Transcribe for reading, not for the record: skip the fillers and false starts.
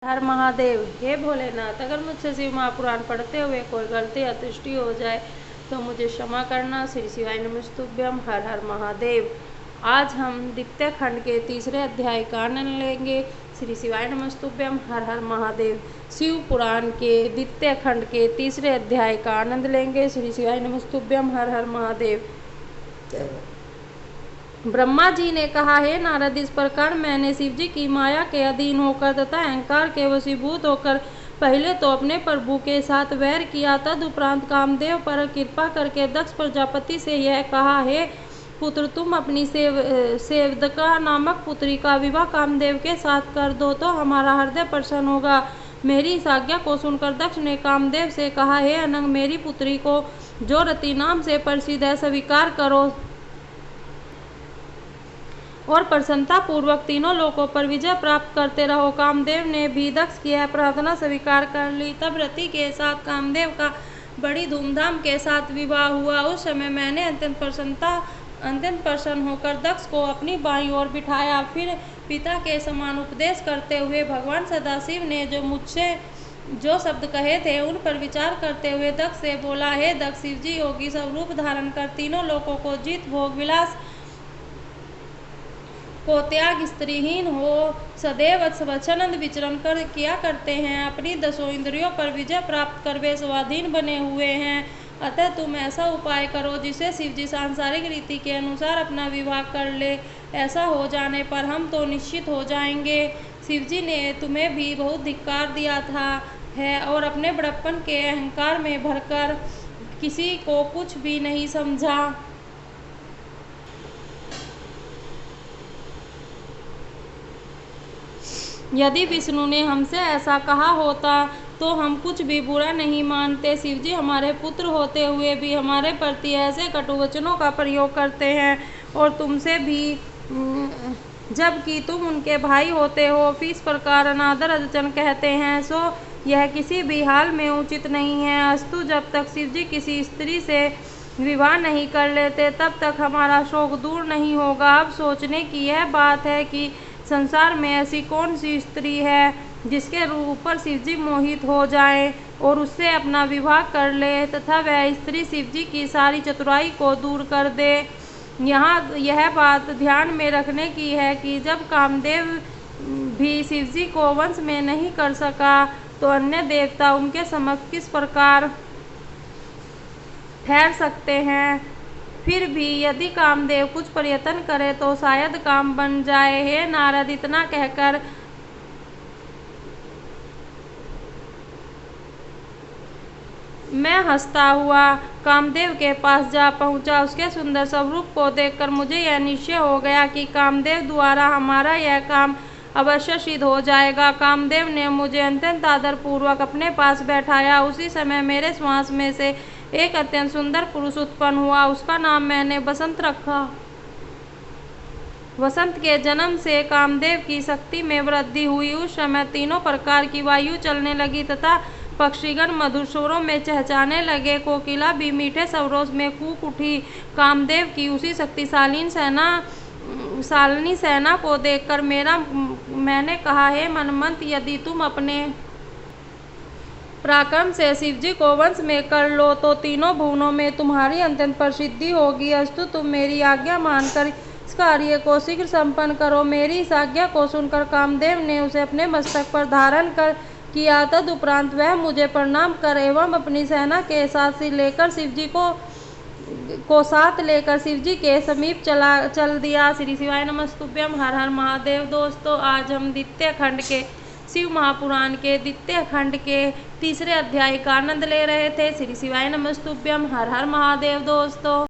हर महादेव। हे भोलेनाथ, अगर मुझसे शिव महापुराण पढ़ते हुए कोई गलती या त्रुटि हो जाए तो मुझे क्षमा करना। श्री शिवाय नमस्तुभ्यम। हर हर महादेव। आज हम द्वितीय खंड के तीसरे अध्याय का आनंद लेंगे। श्री शिवाय नमस्तुभ्यम। हर हर महादेव। शिव पुराण के द्वितीय खंड के तीसरे अध्याय का आनंद लेंगे। श्री शिवाय नमस्तुभ्यम। हर हर महादेव। ब्रह्मा जी ने कहा, हे नारद, इस प्रकार मैंने शिव जी की माया के अधीन होकर तथा अहंकार के वशीभूत होकर पहले तो अपने प्रभु के साथ वैर किया, तदुपरांत कामदेव पर कृपा करके दक्ष प्रजापति से यह कहा, हे पुत्र, तुम अपनी सेवदका नामक पुत्री का विवाह कामदेव के साथ कर दो तो हमारा हृदय प्रसन्न होगा। मेरी इस आज्ञा को सुनकर दक्ष ने कामदेव से कहा, हे अनंग, मेरी पुत्री को जो रति नाम से प्रसिद्ध है स्वीकार करो और प्रसन्नता पूर्वक तीनों लोकों पर विजय प्राप्त करते रहो। कामदेव ने भी दक्ष की यह प्रार्थना स्वीकार कर ली। तब रति के साथ कामदेव का बड़ी धूमधाम के साथ विवाह हुआ। उस समय मैंने अत्यंत प्रसन्न होकर दक्ष को अपनी बाईं ओर बिठाया। फिर पिता के समान उपदेश करते हुए भगवान सदाशिव ने जो मुझसे जो शब्द कहे थे उन पर विचार करते हुए दक्ष से बोला, हे दक्ष, शिव जी योगी स्वरूप धारण कर तीनों लोकों को जीत भोग विलास को त्याग स्त्रीहीन हो सदैव स्वच्छंद विचरण किया करते हैं। अपनी 10 इंद्रियों पर विजय प्राप्त कर वे स्वाधीन बने हुए हैं। अतः तुम ऐसा उपाय करो जिससे शिव जी सांसारिक रीति के अनुसार अपना विवाह कर ले। ऐसा हो जाने पर हम तो निश्चित हो जाएंगे। शिव जी ने तुम्हें भी बहुत धिक्कार दिया था है और अपने बड़प्पन के अहंकार में भरकर किसी को कुछ भी नहीं समझा। यदि विष्णु ने हमसे ऐसा कहा होता तो हम कुछ भी बुरा नहीं मानते। शिव जी हमारे पुत्र होते हुए भी हमारे प्रति ऐसे कटु वचनों का प्रयोग करते हैं और तुमसे भी, जबकि तुम उनके भाई होते हो, इस प्रकार अनादर वचन कहते हैं, सो यह किसी भी हाल में उचित नहीं है। अस्तु, जब तक शिव जी किसी स्त्री से विवाह नहीं कर लेते तब तक हमारा शोक दूर नहीं होगा। अब सोचने की यह बात है कि संसार में ऐसी कौन सी स्त्री है जिसके रूप पर शिव जी मोहित हो जाए और उससे अपना विवाह कर ले तथा वह स्त्री शिव जी की सारी चतुराई को दूर कर दे। यहाँ यह बात ध्यान में रखने की है कि जब कामदेव भी शिव जी को वंश में नहीं कर सका तो अन्य देवता उनके समक्ष किस प्रकार ठहर सकते हैं। फिर भी यदि कामदेव कुछ प्रयत्न करे तो शायद काम बन जाए। हे नारद, इतना कहकर मैं हंसता हुआ कामदेव के पास जा पहुंचा। उसके सुंदर स्वरूप को देखकर मुझे यह निश्चय हो गया कि कामदेव द्वारा हमारा यह काम अवश्य सिद्ध हो जाएगा। कामदेव ने मुझे अत्यंत आदरपूर्वक अपने पास बैठाया। उसी समय मेरे श्वास में से एक अत्यंत सुंदर पुरुष उत्पन्न हुआ। उसका नाम मैंने बसंत रखा। वसंत के जन्म से कामदेव की शक्ति में वृद्धि हुई। उस समय तीनों प्रकार की वायु चलने लगी तथा पक्षीगण मधुर स्वरों में चहचहाने लगे। कोकिला भी मीठे स्वरों में कूक उठी। कामदेव की उसी शक्तिशालिनी सेना को देखकर मैंने कहा, हे मनमंत, यदि तुम अपने पराक्रम से शिव जी को वंश में कर लो तो तीनों भुवनों में तुम्हारी अत्यंत प्रसिद्धि होगी। अस्तु, तुम मेरी आज्ञा मानकर इस कार्य को शीघ्र संपन्न करो। मेरी इस आज्ञा को सुनकर कामदेव ने उसे अपने मस्तक पर धारण कर किया। तदुपरांत वह मुझे प्रणाम कर एवं अपनी सेना के साथ लेकर शिव जी को साथ लेकर शिव जी के समीप चल दिया। श्री शिवाय नमस्तुभ्यम। हर हर महादेव। दोस्तों, आज हम द्वितीय खंड के शिव महापुराण के द्वितीय खंड के तीसरे अध्याय का आनंद ले रहे थे। श्री शिवाय नमस्तुभ्यम। हर हर महादेव। दोस्तों,